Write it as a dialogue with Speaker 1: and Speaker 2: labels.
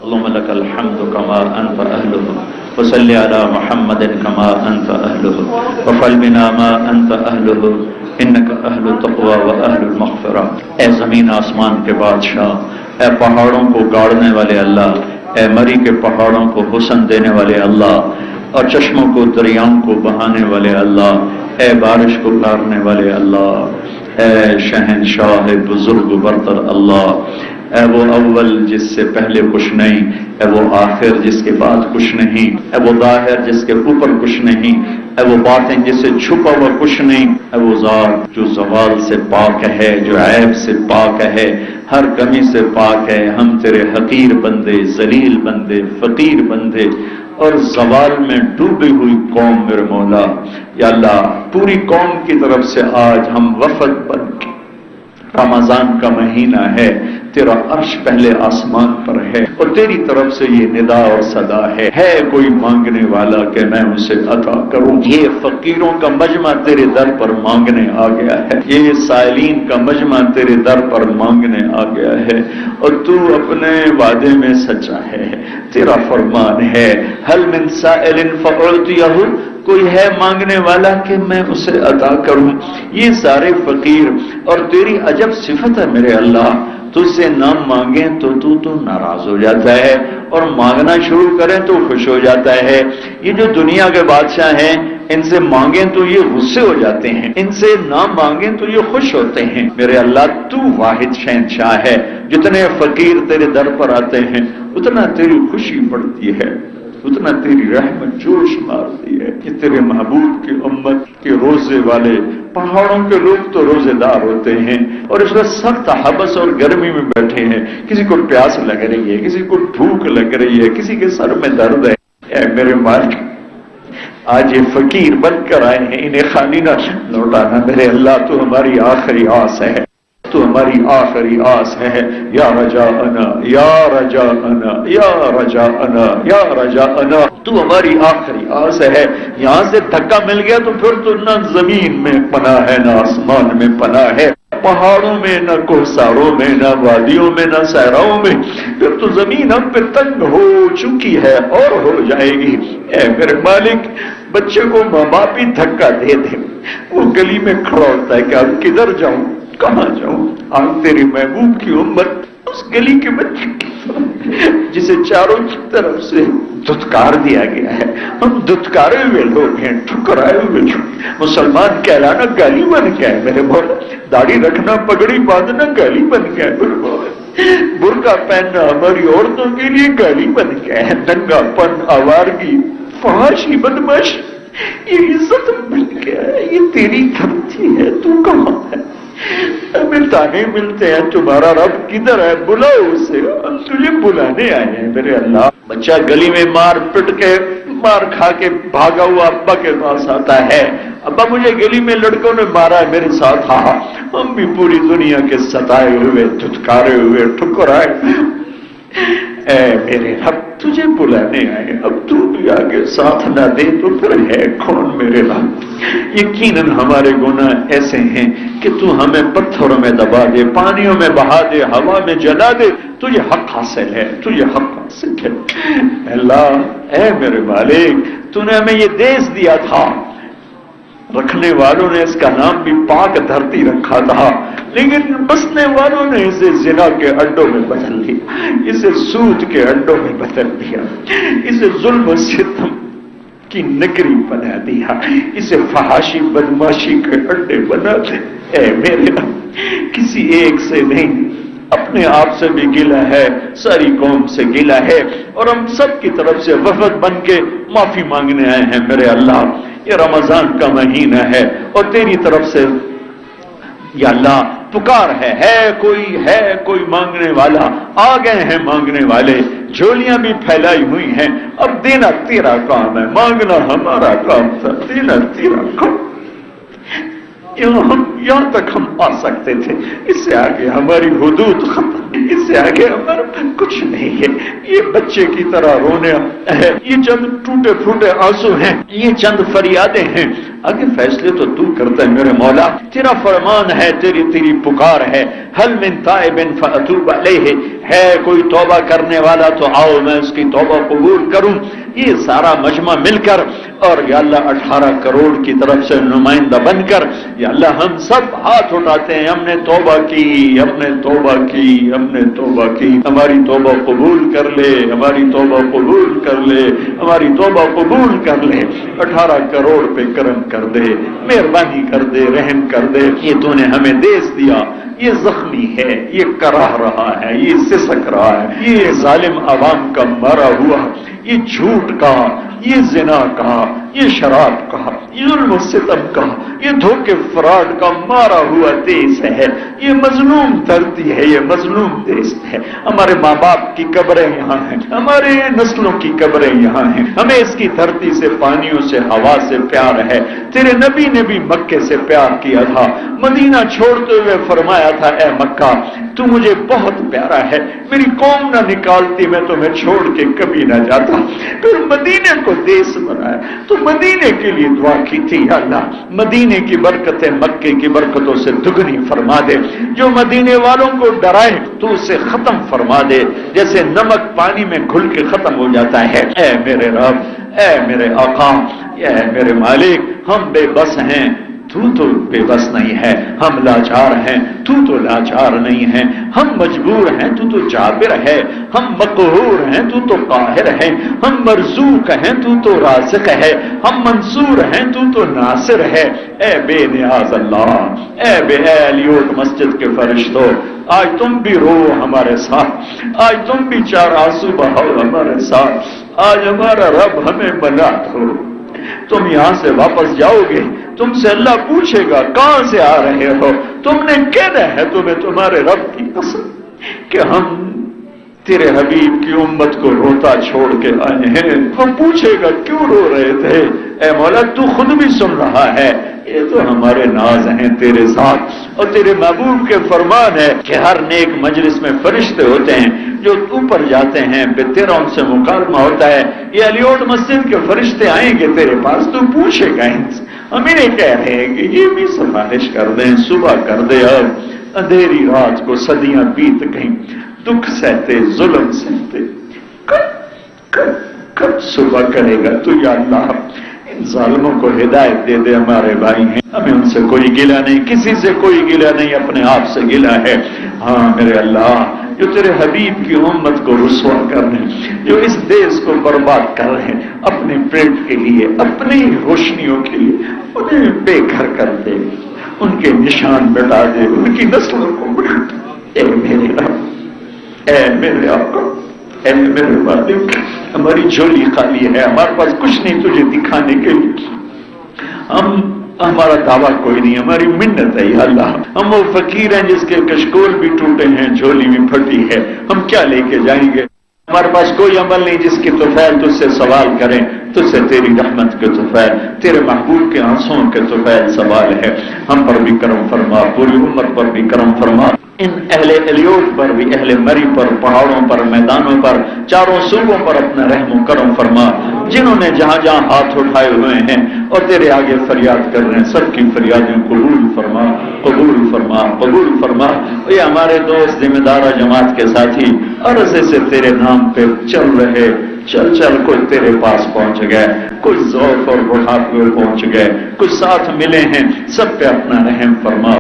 Speaker 1: اللهم لك الحمد كما أنت أهله وصل على محمد كما أنت أهله وفعل بنا ما أنت أهله إنك أهل التقوى وأهل المغفرة۔ اے زمین آسمان کے بادشاہ، اے پہاڑوں کو گاڑنے والے اللہ، اے مری کے پہاڑوں کو حسن دینے والے اللہ، اور چشموں کو دریاؤں کو بہانے والے اللہ، اے بارش کو اتارنے والے اللہ، اے شہنشاہ بزرگ برتر اللہ، اے وہ اول جس سے پہلے کچھ نہیں، اے وہ آخر جس کے بعد کچھ نہیں، اے وہ ظاہر جس کے اوپر کچھ نہیں، اے وہ باطن جس سے چھپا ہوا کچھ نہیں، اے وہ ذات جو زوال سے پاک ہے، جو عیب سے پاک ہے، ہر کمی سے پاک ہے۔ ہم تیرے حقیر بندے، ذلیل بندے، فقیر بندے اور زوال میں ڈوبی ہوئی قوم میرے مولا، یا اللہ پوری قوم کی طرف سے آج ہم وفد بن کے، رمضان کا مہینہ ہے، تیرا عرش پہلے آسمان پر ہے اور تیری طرف سے یہ ندا اور صدا ہے کوئی مانگنے والا کہ میں اسے عطا کروں؟ یہ فقیروں کا مجمع تیرے در پر مانگنے آ گیا ہے، یہ سائلین کا مجمع تیرے در پر مانگنے آ گیا ہے، اور تو اپنے وعدے میں سچا ہے، تیرا فرمان ہے هل من سائل فأعطيه، کوئی ہے مانگنے والا کہ میں اسے عطا کروں؟ یہ سارے فقیر، اور تیری عجب صفت ہے میرے اللہ، تجھ سے نہ مانگیں تو ناراض ہو جاتا ہے، اور مانگنا شروع کریں تو خوش ہو جاتا ہے۔ یہ جو دنیا کے بادشاہ ہیں، ان سے مانگیں تو یہ غصے ہو جاتے ہیں، ان سے نہ مانگیں تو یہ خوش ہوتے ہیں۔ میرے اللہ تو واحد شہنشاہ ہے، جتنے فقیر تیرے در پر آتے ہیں اتنا تیری خوشی بڑھتی ہے، اتنا تیری رحمت جوش مارتی ہے کہ تیرے محبوب کی امت کے روزے والے، پہاڑوں کے لوگ تو روزے دار ہوتے ہیں اور اس وقت سخت حبس اور گرمی میں بیٹھے ہیں، کسی کو پیاس لگ رہی ہے، کسی کو بھوک لگ رہی ہے، کسی کے سر میں درد ہے۔ اے میرے مالک، آج یہ فقیر بن کر آئے ہیں، انہیں خالی نہ لوٹانا میرے اللہ، تو ہماری آخری آس ہے، تو ہماری آخری آس ہے، یا رجاءنا یا رجاءنا یا رجاءنا یا رجاءنا، تو ہماری آخری آس ہے۔ یہاں سے دھکا مل گیا تو پھر تو نہ زمین میں پناہ ہے نہ آسمان میں پناہ ہے، پہاڑوں میں نہ کوہساروں میں نہ وادیوں میں نہ صحراؤں میں، پھر تو زمین ہم پہ تنگ ہو چکی ہے اور ہو جائے گی۔ اے میرے مالک، بچے کو ماں باپ ہی دھکا دے دے، وہ گلی میں کھڑا ہوتا ہے کہ اب کدھر جاؤں، کہاں جاؤں؟ آج تیری محبوب کی امت اس گلی کے بچے جسے چاروں طرف سے دھتکار دیا گیا ہے، ہم دھتکارے ہوئے لوگ ہیں، ٹھکرائے ہوئے لوگ۔ مسلمان کہلانا گالی بن گیا ہے میرے مولا، داڑھی رکھنا، پگڑی باندھنا گالی بن گیا ہے میرے مولا، برقع پہننا ہماری عورتوں کے لیے گالی بن گیا ہے، ننگا پن، آوارگی، فحاشی، بدماشی یہ عزت بن گیا ہے۔ یہ تیری دھرتی ہے، تو کہاں ہے؟ ہمیں تانے ملتے ہیں تمہارا رب کدھر ہے، بلاؤ اسے، ہم تجھے بلانے آئے ہیں میرے اللہ۔ بچہ گلی میں مار پٹ کے، مار کھا کے بھاگا ہوا ابا کے پاس آتا ہے، ابا مجھے گلی میں لڑکوں نے مارا ہے، میرے ساتھ ہاں، ہم بھی پوری دنیا کے ستائے ہوئے، دھتکارے ہوئے، ٹھکرائے، اے میرے رب تجھے بلانے آئے، اب تو بھی آگے ساتھ نہ دے تو پھر ہے کون میرے رب؟ یقیناً ہمارے گناہ ایسے ہیں کہ تو ہمیں پتھروں میں دبا دے، پانیوں میں بہا دے، ہوا میں جلا دے، تجھے حق حاصل ہے، تجھے حق حاصل ہے۔ اللہ اے میرے مالک، تو نے ہمیں یہ دیس دیا تھا، رکھنے والوں نے اس کا نام بھی پاک دھرتی رکھا تھا، لیکن بسنے والوں نے اسے زنا کے اڈوں میں بدل دیا، اسے سود کے اڈوں میں بدل دیا، اسے ظلم و ستم کی نگری بنا دیا، اسے فحاشی بدماشی کے اڈے بنا دے۔ اے میرے رب، کسی ایک سے نہیں، اپنے آپ سے بھی گلہ ہے، ساری قوم سے گلہ ہے، اور ہم سب کی طرف سے وفد بن کے معافی مانگنے آئے ہیں میرے اللہ۔ یہ رمضان کا مہینہ ہے اور تیری طرف سے یا اللہ پکار ہے کوئی مانگنے والا، آ گئے ہیں مانگنے والے، جھولیاں بھی پھیلائی ہوئی ہیں، اب دینا تیرا کام ہے، مانگنا ہمارا کام تھا، دینا تیرا کام۔ یہاں تک ہم آ سکتے تھے، اس سے آگے ہماری حدود ختم، اس سے آگے ہمارا کچھ نہیں ہے۔ یہ بچے کی طرح رونے ہے، یہ چند ٹوٹے پھوٹے آنسو ہیں، یہ چند فریادیں ہیں، آگے فیصلے تو تو کرتا ہے میرے مولا، تیرا فرمان ہے، تیری پکار ہے، حل من تائب فاتوب علیہ، ہے کوئی توبہ کرنے والا تو آؤ میں اس کی توبہ قبول کروں۔ یہ سارا مجمع مل کر اور یا اللہ 18 کروڑ کی طرف سے نمائندہ بن کر یا اللہ ہم سب ہاتھ اٹھاتے ہیں، ہم نے توبہ کی، ہم نے توبہ کی، ہم نے توبہ کی، ہماری توبہ قبول کر لے، ہماری توبہ قبول کر لے، ہماری توبہ قبول کر لے، 18 کروڑ پہ کرم کر دے، مہربانی کر دے، رحم کر دے۔ یہ تو نے ہمیں دیس دیا، یہ زخمی ہے، یہ کراہ رہا ہے، یہ سسک رہا ہے، یہ ظالم عوام کا مارا ہوا، یہ جھوٹ کا، یہ زنا کا، یہ شراب کا، یہ ظلم و ستم کا، یہ دھوکے فراڈ کا مارا ہوا دیس ہے، یہ مظلوم دھرتی ہے، یہ مظلوم دیس ہے۔ ہمارے ماں باپ کی قبریں یہاں ہیں، ہمارے نسلوں کی قبریں یہاں ہیں، ہمیں اس کی دھرتی سے، پانیوں سے، ہوا سے پیار ہے۔ تیرے نبی نے بھی مکے سے پیار کیا تھا، مدینہ چھوڑتے ہوئے فرمایا تھا اے مکہ تو مجھے بہت پیارا ہے، میری قوم نہ نکالتی میں تمہیں چھوڑ کے کبھی نہ جاتا۔ پھر مدینے کو دیس بنایا تو مدینے کے لیے دعا کی تھی، یا اللہ مدینے کی برکتیں مکے کی برکتوں سے دگنی فرما دے، جو مدینے والوں کو ڈرائے تو اسے ختم فرما دے، جیسے نمک پانی میں گھل کے ختم ہو جاتا ہے۔ اے میرے رب، اے میرے آقا، اے میرے مالک، ہم بے بس ہیں، تو بے بس نہیں ہے، ہم لاچار ہیں، تو لاچار نہیں ہے، ہم مجبور ہیں، تو جابر ہے، ہم مقہور ہیں، تو قاہر ہے، ہم مرزوق ہیں، تو رازق ہے، ہم منصور ہیں، تو ناصر ہے۔ اے بے نیاز اللہ، اے علیوٹ مسجد کے فرشتوں، آج تم بھی رو ہمارے ساتھ، آج تم بھی 4 آنسو بہاؤ ہمارے ساتھ، آج ہمارا رب ہمیں بنا دو۔ تم یہاں سے واپس جاؤ گے، تم سے اللہ پوچھے گا کہاں سے آ رہے ہو، تم نے کہنا ہے تمہیں تمہارے رب کی قسم کہ ہم تیرے حبیب کی امت کو روتا چھوڑ کے آئے ہیں۔ وہ پوچھے گا کیوں رو رہے تھے؟ اے مولا تو خود بھی سن رہا ہے، یہ تو ہمارے ناز ہیں تیرے ساتھ، اور تیرے محبوب کے فرمان ہے کہ ہر نیک مجلس میں فرشتے ہوتے ہیں جو اوپر جاتے ہیں، پھر تیرا ان سے مکالمہ ہوتا ہے۔ یہ علیوٹ مسجد کے فرشتے آئیں گے تیرے پاس، تو پوچھے گا ان سے، ہم انہیں کہہ رہے ہیں کہ یہ بھی سفارش کر دیں، صبح کر دے، اب اندھیری رات کو صدیاں بیت گئیں، دکھ سہتے، ظلم سہتے، کب صبح کرے گا تو؟ یا اللہ ان ظالموں کو ہدایت دے دے، ہمارے بھائی ہیں، ہمیں ان سے کوئی گلہ نہیں، کسی سے کوئی گلہ نہیں، اپنے آپ سے گلہ ہے۔ ہاں میرے اللہ، جو تیرے حبیب کی امت کو رسوا کر رہے ہیں، جو اس دیس کو برباد کر رہے ہیں اپنے پیٹ کے لیے، اپنی روشنیوں کے لیے، انہیں بے گھر کر دے، ان کے نشان مٹا دے، ان کی نسلوں کو مٹا دے۔ اے میرے رب، اے میرے آقا، اے میرے مالک، ہماری جھولی خالی ہے، ہمارے پاس کچھ نہیں تجھے دکھانے کے لیے، ہمارا دعویٰ کوئی نہیں، ہماری منت ہے یا اللہ، ہم وہ فقیر ہیں جس کے کشکول بھی ٹوٹے ہیں، جھولی بھی پھٹی ہے، ہم کیا لے کے جائیں گے؟ ہمارے پاس کوئی عمل نہیں جس کی طفیل تجھ سے سوال کریں، تجھ سے تیری رحمت کے طفیل، تیرے محبوب کے آنسوں کے طفیل سوال ہے۔ ہم پر بھی کرم فرما، پوری امت پر بھی کرم فرما، ان اہل علیوٹ پر بھی، اہل مری پر، پہاڑوں پر، میدانوں پر، چاروں صوبوں پر اپنا رحم و کرم فرما، جنہوں نے جہاں جہاں ہاتھ اٹھائے ہوئے ہیں اور تیرے آگے فریاد کر رہے ہیں، سب کی فریادیں قبول فرما، قبول فرما، قبول فرما۔ یہ ہمارے دوست ذمہ دارہ جماعت کے ساتھی عرصے سے تیرے نام پہ چل رہے، چل کوئی تیرے پاس پہنچ گئے، کوئی ذوق اور بڑھاپے پہنچ گئے، کچھ ساتھ ملے ہیں، سب پہ اپنا رحم فرما۔